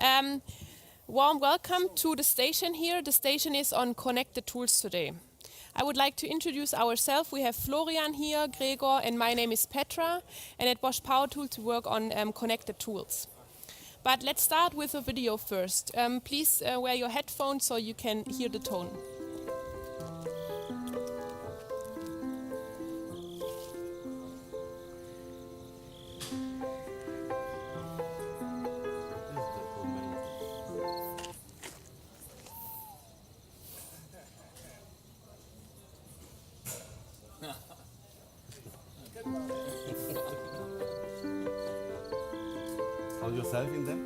Warm welcome to the station here. The station is on Connected Tools today. I would like to introduce ourselves. We have Florian here, Gregor, and my name is Petra. And at Bosch Power Tools we work on Connected Tools. But let's start with a video first. Please wear your headphones so you can hear the tone. Hold yourself in there.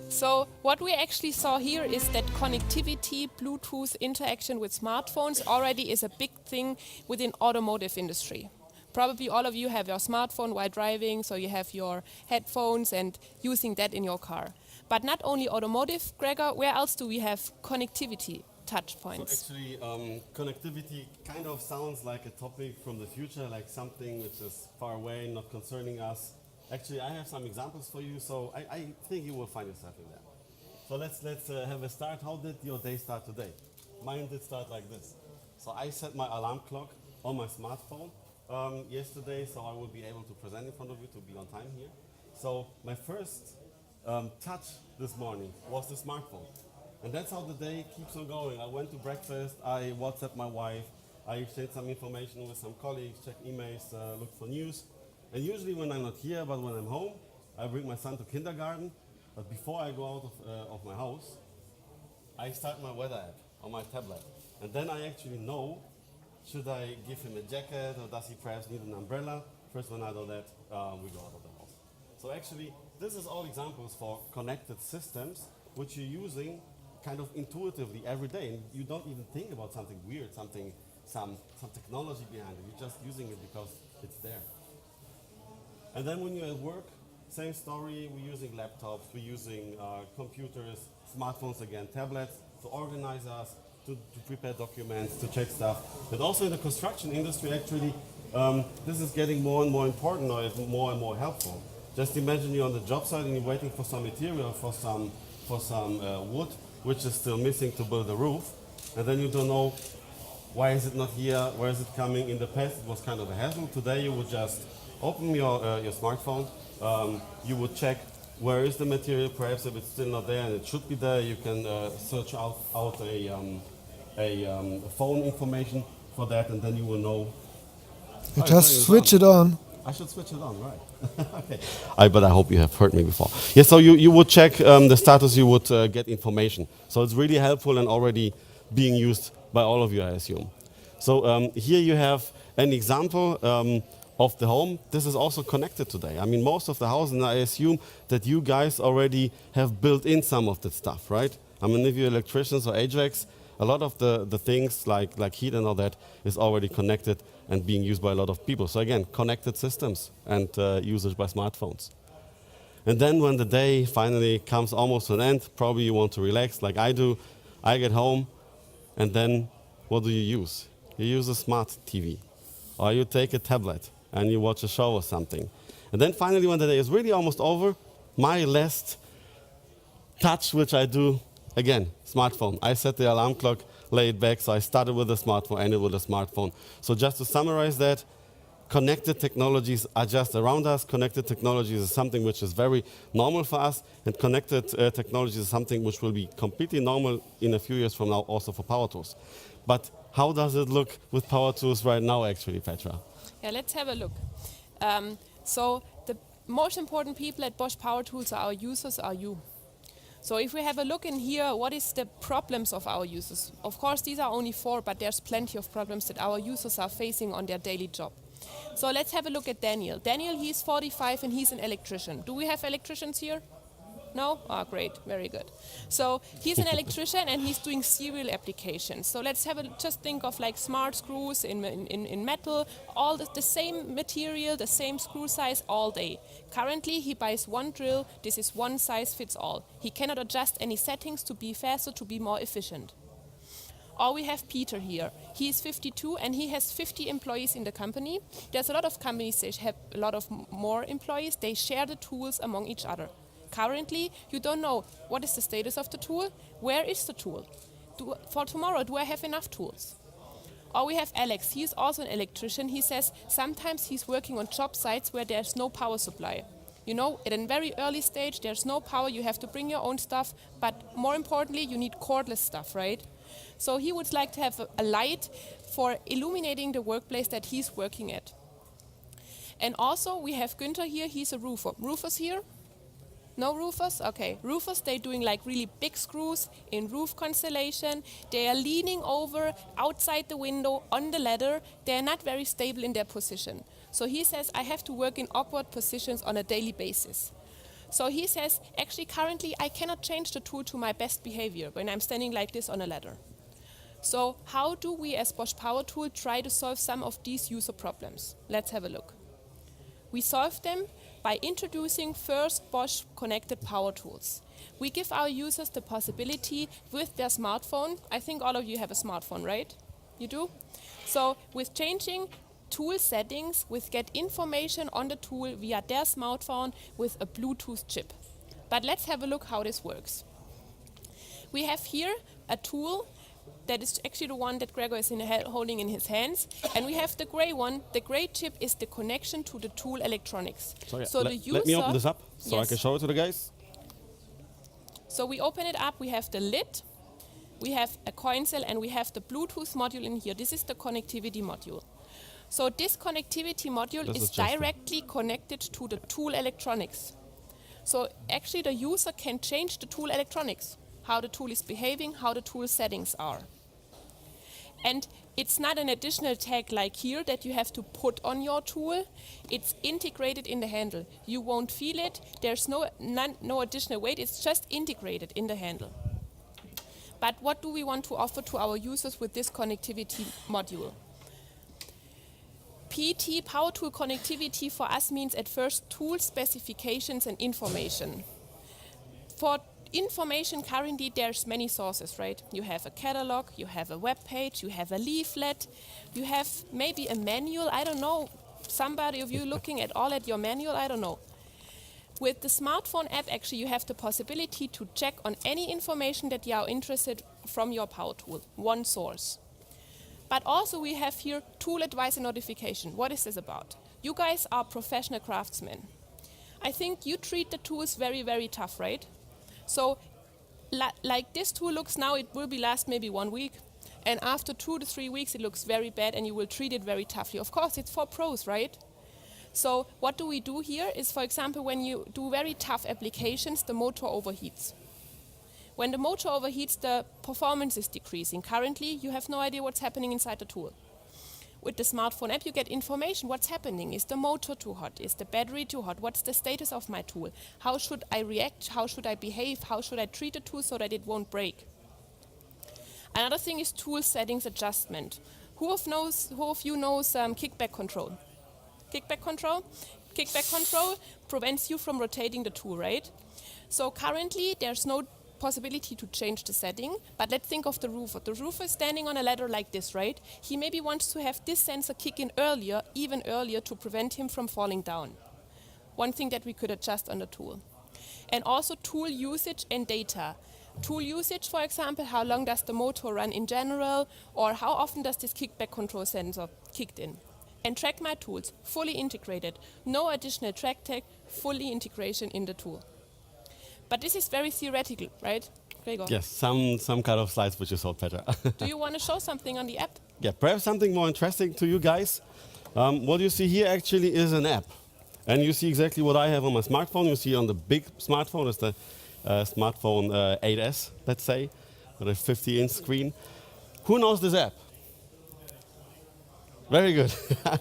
So what we actually saw here is that connectivity, Bluetooth interaction with smartphones already is a big thing within automotive industry. Probably all of you have your smartphone while driving, so you have your headphones and using that in your car. But not only automotive, Gregor, where else do we have connectivity touch points? So actually, connectivity kind of sounds like a topic from the future, like something which is far away, not concerning us. Actually, I have some examples for you, so I think you will find yourself in there. So let's have a start. How did your day start today? Mine did start like this. So I set my alarm clock on my smartphone yesterday, so I will be able to present in front of you to be on time here. So my first touch this morning was the smartphone. And that's how the day keeps on going. I went to breakfast, I WhatsApped my wife, I exchanged some information with some colleagues, checked emails, looked for news. And usually when I'm not here, but when I'm home, I bring my son to kindergarten. But before I go out of my house, I start my weather app on my tablet. And then I actually know, should I give him a jacket or does he perhaps need an umbrella? First when I do that, we go out of the house. So actually, this is all examples for connected systems, which you're using kind of intuitively every day. And you don't even think about something weird, some technology behind it. You're just using it because it's there. And then when you're at work, same story, we're using laptops, we're using computers, smartphones again, tablets to organize us, to prepare documents, to check stuff. But also in the construction industry, actually, this is getting more and more important, or more and more helpful. Just imagine you're on the job site and you're waiting for some material, for some wood, which is still missing to build a roof. And then you don't know, why is it not here, where is it coming? In the past, it was kind of a hassle. Today, you would just open your smartphone, you would check where is the material, perhaps if it's still not there and it should be there, you can search out a phone information for that, and then you will know. You just switch it on. I should switch it on, right. Okay. But I hope you have heard me before. Yeah, so you would check the status, you would get information. So it's really helpful and already being used by all of you, I assume. So here you have an example of the home. This is also connected today. I mean, most of the houses, and I assume that you guys already have built in some of that stuff, right? I mean, if you're electricians or HVACs, a lot of the things like heat and all that is already connected and being used by a lot of people. So again, connected systems and usage by smartphones. And then when the day finally comes almost to an end, probably you want to relax like I do. I get home, and then what do you use? You use a smart TV, or you take a tablet and you watch a show or something. And then finally, when the day is really almost over, my last touch, which I do, again, smartphone. I set the alarm clock, lay it back, so I started with a smartphone, ended with a smartphone. So just to summarize that, connected technologies are just around us. Connected technologies is something which is very normal for us, and connected technologies is something which will be completely normal in a few years from now also for power tools. But how does it look with power tools right now, actually, Petra? Yeah, let's have a look. So the most important people at Bosch Power Tools are our users, are you. So if we have a look in here, what is the problems of our users? Of course, these are only 4, but there's plenty of problems that our users are facing on their daily job. So let's have a look at Daniel. Daniel, he's 45 and he's an electrician. Do we have electricians here? No? Ah, great, very good. So he's an electrician and he's doing serial applications. So let's have just think of like smart screws in metal, all the same material, the same screw size all day. Currently he buys one drill, this is one size fits all. He cannot adjust any settings to be faster, to be more efficient. Or we have Peter here. He is 52 and he has 50 employees in the company. There's a lot of companies that have a lot of more employees. They share the tools among each other. currently you don't know what is the status of the tool, where is the tool, for tomorrow do I have enough tools? Or we have Alex, he's also an electrician. He says sometimes he's working on job sites where there's no power supply. You know, at a very early stage, there's no power, you have to bring your own stuff, but more importantly, you need cordless stuff, right? So he would like to have a light for illuminating the workplace that he's working at. And also we have Günther here, he's a roofer. Roofers here? No roofers? Okay. Roofers, they're doing like really big screws in roof constellation. They are leaning over outside the window on the ladder. They're not very stable in their position. So he says, I have to work in upward positions on a daily basis. So he says, actually currently I cannot change the tool to my best behavior when I'm standing like this on a ladder. So how do we as Bosch Power Tool try to solve some of these user problems? Let's have a look. We solve them by introducing first Bosch connected power tools. We give our users the possibility with their smartphone. I think all of you have a smartphone, right? You do? So with changing tool settings, we get information on the tool via their smartphone with a Bluetooth chip. But let's have a look how this works. We have here a tool that is actually the one that Gregor is holding in his hands. And we have the gray one. The gray chip is the connection to the tool electronics. So the user, let me open this up so I can show it to the guys. So we open it up. We have the lid. We have a coin cell and we have the Bluetooth module in here. This is the connectivity module. So this connectivity module is directly connected to the tool electronics. So actually the user can change the tool electronics, how the tool is behaving, how the tool settings are. And it's not an additional tag like here that you have to put on your tool. It's integrated in the handle. You won't feel it. There's no additional weight. It's just integrated in the handle. But what do we want to offer to our users with this connectivity module? PT, Power Tool Connectivity, for us means at first tool specifications and information. For information, currently there's many sources, right? You have a catalog, you have a web page, you have a leaflet, you have maybe a manual, I don't know, somebody of you looking at your manual, I don't know. With the smartphone app, actually, you have the possibility to check on any information that you are interested from your power tool, one source. But also we have here tool advice and notification. What is this about? You guys are professional craftsmen. I think you treat the tools very, very tough, right? So like this tool looks now, it will last maybe 1 week. And after 2 to 3 weeks, it looks very bad and you will treat it very toughly. Of course, it's for pros, right? So what do we do here is, for example, when you do very tough applications, the motor overheats. When the motor overheats, the performance is decreasing. Currently, you have no idea what's happening inside the tool. With the smartphone app, you get information. What's happening? Is the motor too hot? Is the battery too hot? What's the status of my tool? How should I react? How should I behave? How should I treat the tool so that it won't break? Another thing is tool settings adjustment. Who of you knows kickback control? Kickback control? Kickback control prevents you from rotating the tool, right? So currently, there's no possibility to change the setting, but let's think of the roofer. The roofer is standing on a ladder like this, right? He maybe wants to have this sensor kick in earlier, even earlier, to prevent him from falling down. One thing that we could adjust on the tool. And also tool usage and data. Tool usage, for example, how long does the motor run in general, or how often does this kickback control sensor kicked in? And track my tools, fully integrated. No additional track tag, fully integration in the tool. But this is very theoretical, right, Gregor? Yes, some kind of slides which is all better. Do you want to show something on the app? Yeah, perhaps something more interesting to you guys. What you see here actually is an app. And you see exactly what I have on my smartphone. You see on the big smartphone, it's the smartphone 8S, let's say, with a 50-inch screen. Who knows this app? Very good,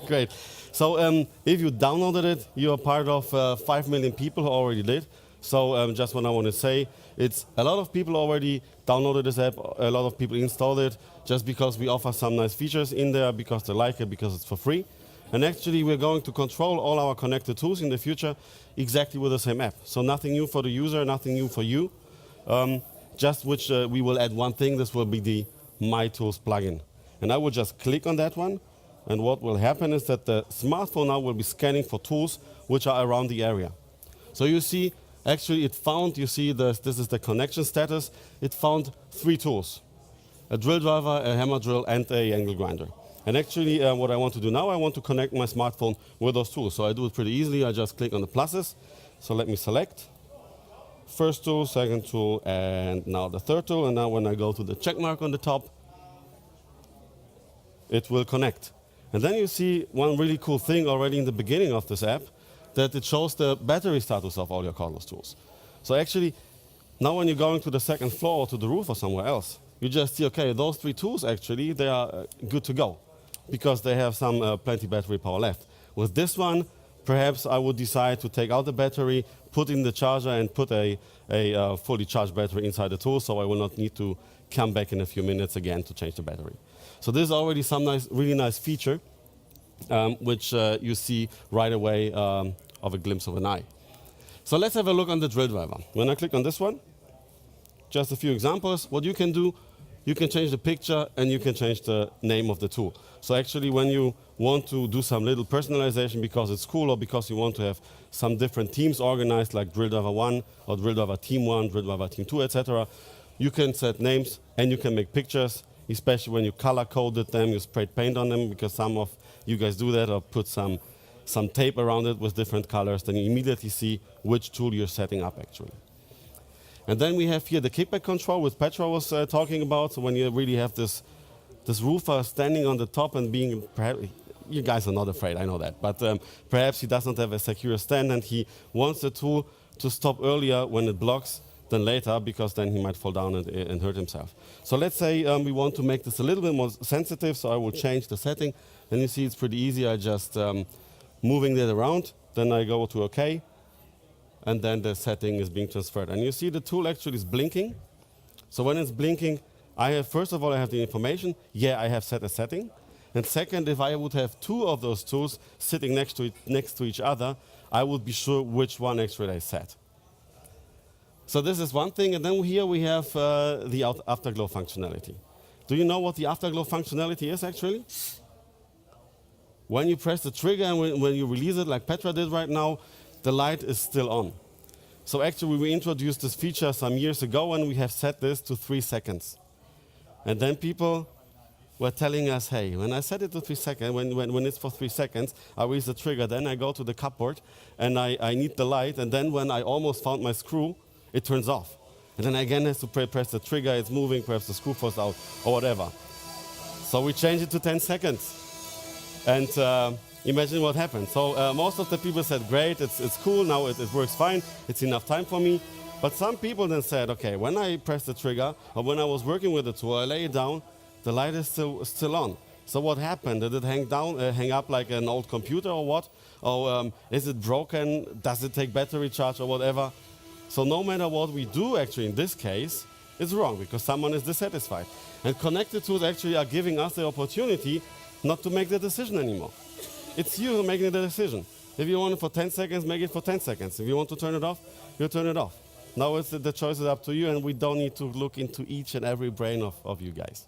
great. So if you downloaded it, you are part of 5 million people who already did. So just what I want to say, it's a lot of people already downloaded this app, a lot of people installed it, just because we offer some nice features in there, because they like it, because it's for free. And actually we're going to control all our connected tools in the future exactly with the same app. So nothing new for the user, nothing new for you, just which we will add one thing, this will be the My Tools plugin. And I will just click on that one, and what will happen is that the smartphone now will be scanning for tools which are around the area. So you see actually it found, you see this is the connection status, it found 3 tools. A drill driver, a hammer drill, and a angle grinder. And actually what I want to do now, I want to connect my smartphone with those tools. So I do it pretty easily, I just click on the pluses. So let me select. First tool, second tool, and now the third tool. And now when I go to the check mark on the top, it will connect. And then you see one really cool thing already in the beginning of this app, that it shows the battery status of all your cordless tools. So actually, now when you're going to the second floor or to the roof or somewhere else, you just see, okay, those 3 tools actually, they are good to go because they have some plenty battery power left. With this one, perhaps I would decide to take out the battery, put in the charger and put a fully charged battery inside the tool, so I will not need to come back in a few minutes again to change the battery. So this is already some really nice feature, which you see right away of a glimpse of an eye. So let's have a look on the drill driver. When I click on this one, just a few examples. What you can do, you can change the picture and you can change the name of the tool. So actually when you want to do some little personalization because it's cool or because you want to have some different teams organized like drill driver 1 or drill driver team 1, drill driver team 2, etc., you can set names and you can make pictures, especially when you color coded them, you sprayed paint on them, because some of you guys do that, or put some tape around it with different colors, then you immediately see which tool you're setting up actually. And then we have here the kickback control, which Petra was talking about. So when you really have this roofer standing on the top and being, perhaps, you guys are not afraid, I know that, but perhaps he doesn't have a secure stand and he wants the tool to stop earlier when it blocks than later, because then he might fall down and hurt himself. So let's say we want to make this a little bit more sensitive, so I will change the setting. And you see it's pretty easy, I just moving that around, then I go to OK, and then the setting is being transferred. And you see the tool actually is blinking. So when it's blinking, first of all, I have the information. Yeah, I have set a setting. And second, if I would have 2 of those tools sitting next to each other, I would be sure which one actually I set. So this is one thing. And then here we have the Afterglow functionality. Do you know what the Afterglow functionality is actually? When you press the trigger and when you release it, like Petra did right now, the light is still on. So actually we introduced this feature some years ago and we have set this to 3 seconds. And then people were telling us, hey, when I set it to 3 seconds, when it's for 3 seconds, I release the trigger, then I go to the cupboard and I need the light, and then when I almost found my screw, it turns off. And then I again have to press the trigger, it's moving, perhaps the screw falls out or whatever. So we changed it to 10 seconds. And imagine what happened. So most of the people said, great, it's cool, now it works fine, it's enough time for me. But some people then said, okay, when I press the trigger, or when I was working with the tool, I lay it down, the light is still on. So what happened? Did it hang up like an old computer or what? Or is it broken? Does it take battery charge or whatever? So no matter what we do actually in this case, it's wrong because someone is dissatisfied. And connected tools actually are giving us the opportunity not to make the decision anymore. It's you making the decision. If you want it for 10 seconds, make it for 10 seconds. If you want to turn it off, you turn it off. Now the choice is up to you, and we don't need to look into each and every brain of you guys.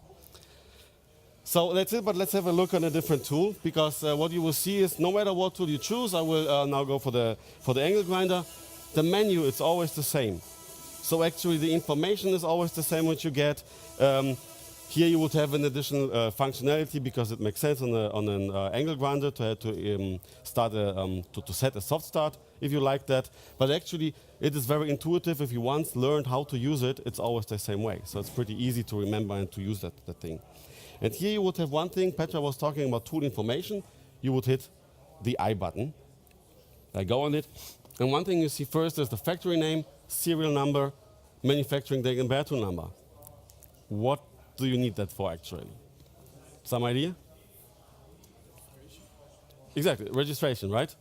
So that's it, but let's have a look on a different tool, because what you will see is no matter what tool you choose, I will now go for the angle grinder, the menu is always the same. So actually the information is always the same which you get. Here you would have an additional functionality because it makes sense on an angle grinder to set a soft start if you like that. But actually it is very intuitive. If you once learned how to use it, it's always the same way. So it's pretty easy to remember and to use that thing. And here you would have one thing. Petra was talking about tool information. You would hit the I button. I go on it. And one thing you see first is the factory name, serial number, manufacturing date, and battle number. What do you need that for actually? Some idea? Exactly, registration, right?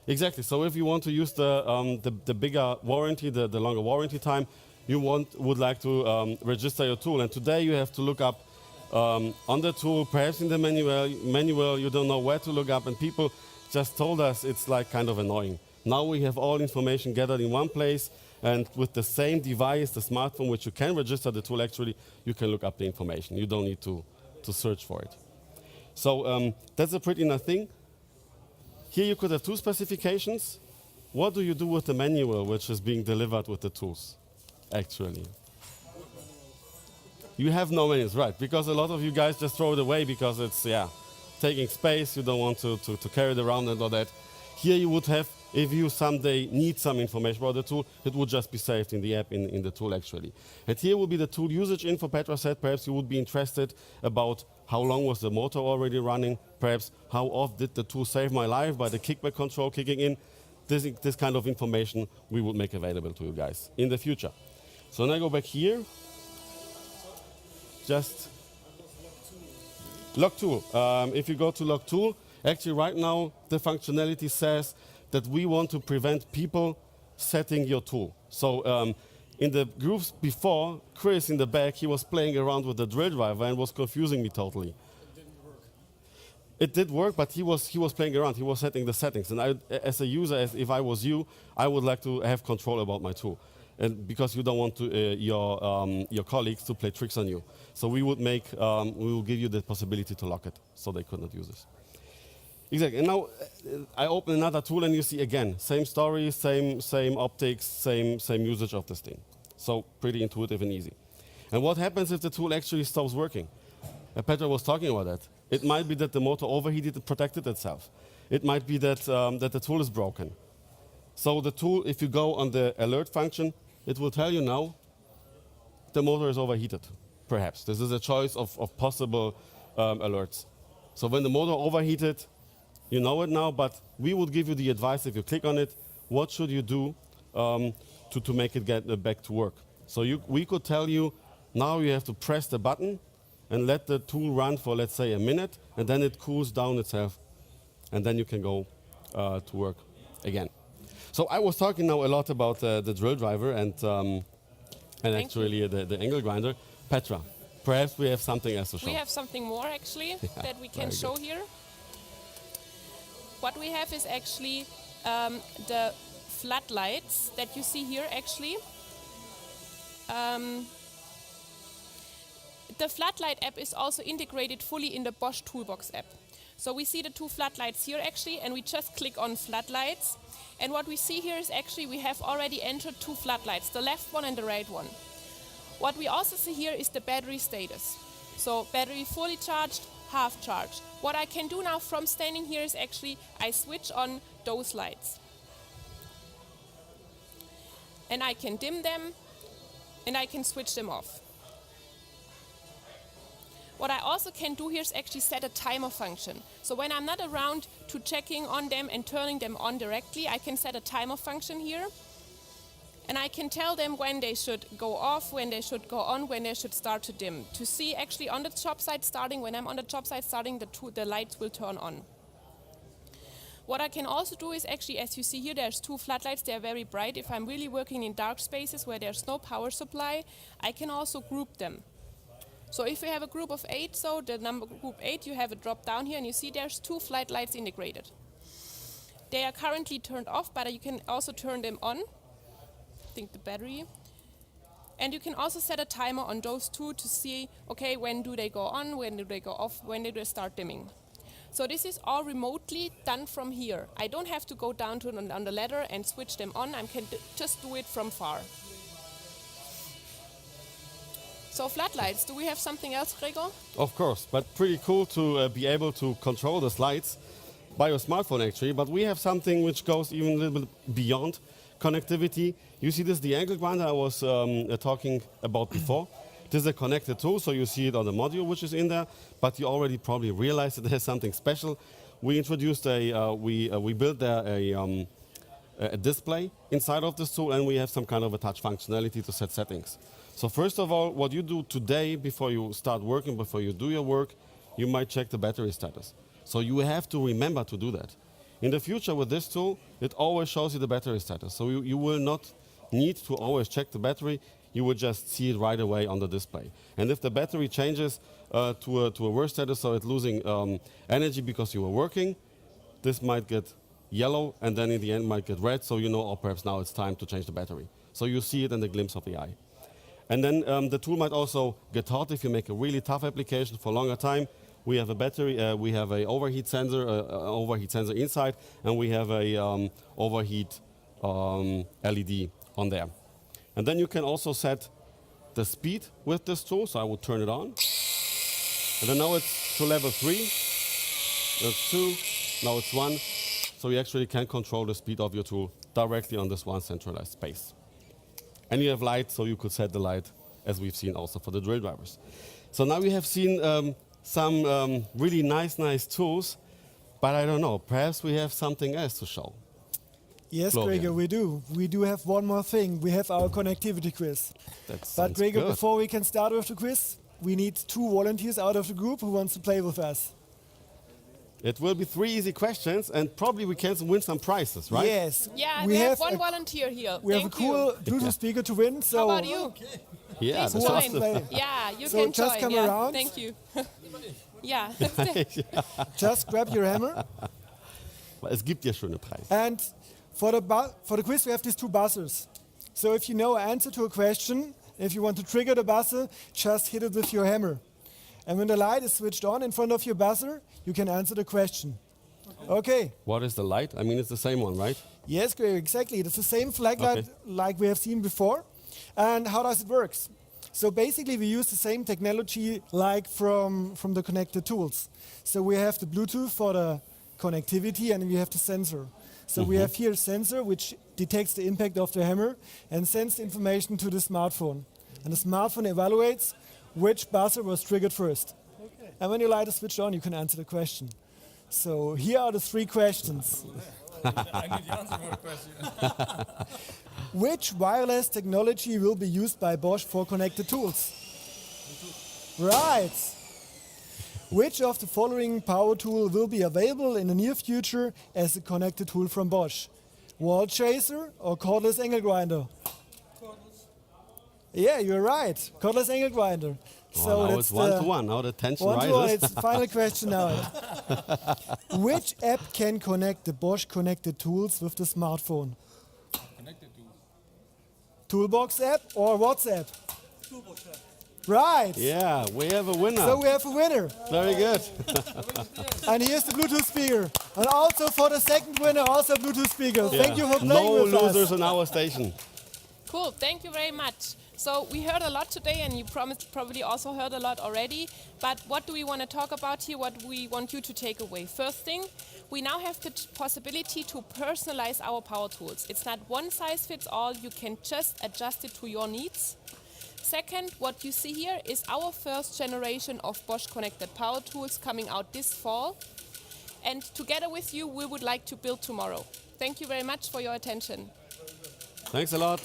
Exactly. So if you want to use the bigger warranty, the longer warranty time, you would like to register your tool. And today you have to look up on the tool, perhaps in the manual, you don't know where to look up, and people just told us it's like kind of annoying. Now we have all information gathered in one place, and with the same device, the smartphone, which you can register the tool, actually, you can look up the information. You don't need to search for it. So that's a pretty nice thing. Here you could have two specifications. what do you do with the manual which is being delivered with the tools, actually? You have no manuals, right? Because a lot of you guys just throw it away because it's, taking space, you don't want to carry it around and all that. Here you would have, if you someday need some information about the tool, it would just be saved in the app, in the tool actually. And here will be the tool usage info. Petra said perhaps you would be interested about how long was the motor already running, perhaps how often did the tool save my life by the kickback control kicking in. This kind of information we would make available to you guys in the future. So when I go back here, just log tool. If you go to log tool, actually right now the functionality says that we want to prevent people setting your tool. So in the groups before, Chris in the back, he was playing around with the drill driver and was confusing me totally. It did work, but he was playing around. He was setting the settings. And I, as a user, if I was you, I would like to have control about my tool. And because you don't want to, your colleagues to play tricks on you. So we would make, we will give you the possibility to lock it, so they could not use this. Exactly. And now I open another tool, and you see again same story, same optics, same usage of this thing. So pretty intuitive and easy. And what happens if the tool actually stops working? Petra was talking about that. It might be that the motor overheated and protected itself. It might be that that the tool is broken. So the tool, if you go on the alert function, it will tell you now the motor is overheated. Perhaps this is a choice of possible alerts. So when the motor overheated, you know it now, but we would give you the advice if you click on it, what should you do to make it get back to work. So we could tell you, now you have to press the button and let the tool run for, let's say, a minute, and then it cools down itself, and then you can go to work again. So I was talking now a lot about the drill driver and actually the angle grinder. Petra, perhaps we have something else to show. We have something more actually that we can show here. What we have is actually the floodlights that you see here actually. The floodlight app is also integrated fully in the Bosch Toolbox app. So we see the two floodlights here actually, and we just click on floodlights. And what we see here is actually we have already entered two floodlights, the left one and the right one. What we also see here is the battery status. So battery fully charged, half charged. What I can do now from standing here is actually I switch on those lights. And I can dim them and I can switch them off. What I also can do here is actually set a timer function. So when I'm not around to checking on them and turning them on directly, I can set a timer function here. And I can tell them when they should go off, when they should go on, when they should start to dim. To see actually on the job site starting, when I'm on the job site starting, the lights will turn on. What I can also do is actually, as you see here, there's two floodlights, they're very bright. If I'm really working in dark spaces where there's no power supply, I can also group them. So if we have a group of 8, so the number group 8, you have a drop down here and you see there's two floodlights integrated. They are currently turned off, but you can also turn them on. I think the battery. And you can also set a timer on those two to see, okay, when do they go on, when do they go off, when do they start dimming. So this is all remotely done from here. I don't have to go down to on the ladder and switch them on. I can just do it from far. So floodlights, do we have something else, Gregor? Of course, but pretty cool to be able to control the lights by your smartphone actually, but we have something which goes even a little bit beyond connectivity. You see this, the angle grinder I was talking about before. This is a connected tool, so you see it on the module which is in there, but you already probably realized that there's something special. We introduced we built there a display inside of this tool, and we have some kind of a touch functionality to set settings. So first of all, what you do today before you start working, before you do your work, you might check the battery status. So you have to remember to do that. In the future with this tool, it always shows you the battery status. So you will not need to always check the battery, you will just see it right away on the display. And if the battery changes to a worse status, so it's losing energy because you were working, this might get yellow and then in the end might get red, so you know, oh, perhaps now it's time to change the battery. So you see it in the glimpse of the eye. And then the tool might also get hot if you make a really tough application for a longer time. We have a battery, we have an overheat sensor inside, and we have a overheat LED on there. And then you can also set the speed with this tool. So I will turn it on. And then now it's to level 3. That's 2. Now it's 1. So you actually can control the speed of your tool directly on this one centralized space. And you have light, so you could set the light, as we've seen also for the drill drivers. So now we have seen some really nice tools, but I don't know, perhaps we have something else to show. Yes, Florian. Gregor, we do. We do have one more thing. We have our connectivity quiz. But Gregor, good. before we can start with the quiz, we need 2 volunteers out of the group who wants to play with us. It will be 3 easy questions, and probably we can win some prizes, right? Yes. Yeah, we have one volunteer here. We have a cool Bluetooth speaker to win. So How about you? Yeah, Please that's who join. wants to play? Yeah, you So can just join. come Yeah, around. thank you. Yeah. Just grab your hammer. Es gibt ja schöne Preise. And for the quiz, we have these 2 buzzers. So if you know an answer to a question, if you want to trigger the buzzer, just hit it with your hammer. And when the light is switched on in front of your buzzer, you can answer the question. Okay. What is the light? I mean, it's the same one, right? Yes, Gregor, exactly. It's the same flag Okay. light like we have seen before. And how does it work? So basically, we use the same technology like from the connected tools. So we have the Bluetooth for the connectivity, and we have the sensor. So we have here a sensor which detects the impact of the hammer and sends the information to the smartphone. And the smartphone evaluates which buzzer was triggered first. Okay. And when your light is switched on, you can answer the question. So here are the 3 questions. I need the answer for a question. Which wireless technology will be used by Bosch for connected tools? Right. Which of the following power tool will be available in the near future as a connected tool from Bosch? Wall chaser or cordless angle grinder? Yeah, you're right. Cordless angle grinder. So now it's 1 to 1. Now the tension 1 to 1. rises. It's the final question now. Which app can connect the Bosch connected tools with the smartphone? Connected to. Toolbox app or WhatsApp? Toolbox app. Right. Yeah, we have a winner. So we have a winner. Very good. And here's the Bluetooth speaker. And also for the second winner, also Bluetooth speaker. Yeah. Thank you for playing No with losers us. in our station. Cool, thank you very much. So we heard a lot today, and you probably also heard a lot already. But what do we want to talk about here? What we want you to take away? First thing, we now have the possibility to personalize our power tools. It's not one size fits all. You can just adjust it to your needs. Second, what you see here is our first generation of Bosch connected power tools coming out this fall. And together with you, we would like to build tomorrow. Thank you very much for your attention. Thanks a lot.